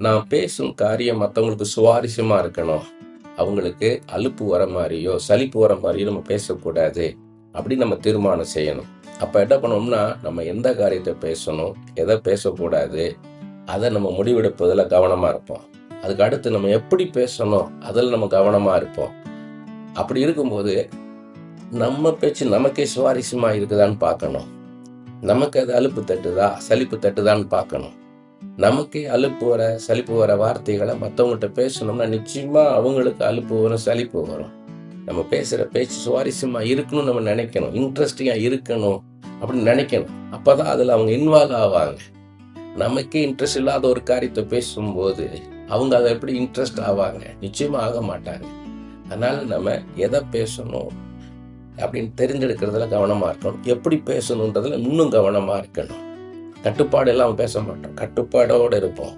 நான் பேசும் காரியம் மற்றவங்களுக்கு சுவாரஸ்யமா இருக்கணும். அவங்களுக்கு அலுப்பு வர மாதிரியோ, சலிப்பு வர மாதிரியோ நம்ம பேசக்கூடாது. அப்படின்னு நம்ம தீர்மானம் செய்யணும். அப்ப என்ன பண்ணணும்னா, நம்ம எந்த காரியத்தை பேசணும், எதை பேசக்கூடாது, அதை நம்ம முடிவெடுப்பதில கவனமா இருப்போம். அதுக்கு அடுத்து நம்ம எப்படி பேசணும், அதில் நம்ம கவனமா இருப்போம். அப்படி இருக்கும்போது, நம்ம பேச்சு நமக்கே சுவாரஸ்யமா இருக்குதான்னு பார்க்கணும். நமக்கு அது அலுப்பு தட்டுதா, சலிப்பு தட்டுதான்னு பார்க்கணும். நமக்கே அலுப்பு வர, சலிப்பு வர வார்த்தைகளை மற்றவங்கள்ட்ட பேசணும்னா நிச்சயமா அவங்களுக்கு அலுப்பு வரும், சலிப்பு வரும். நம்ம பேசுகிற பேச்சு சுவாரஸ்யமா இருக்கணும்னு நம்ம நினைக்கணும். இன்ட்ரெஸ்டிங்கா இருக்கணும் அப்படின்னு நினைக்கணும். அப்பதான் அதில் அவங்க இன்வால்வ் ஆவாங்க. நமக்கே இன்ட்ரெஸ்ட் இல்லாத ஒரு காரியத்தை பேசும்போது அவங்க அதை எப்படி இன்ட்ரெஸ்ட் ஆவாங்க? நிச்சயமா ஆக மாட்டாங்க. அதனால நம்ம எதை பேசணும் அப்படின்னு தெரிஞ்செடுக்கிறதுல கவனமா இருக்கணும். எப்படி பேசணுன்றதுல இன்னும் கவனமா இருக்கணும். கட்டுப்பாடு எல்லாம் பேச மாட்டோம். கட்டுப்பாடோடு இருப்போம்.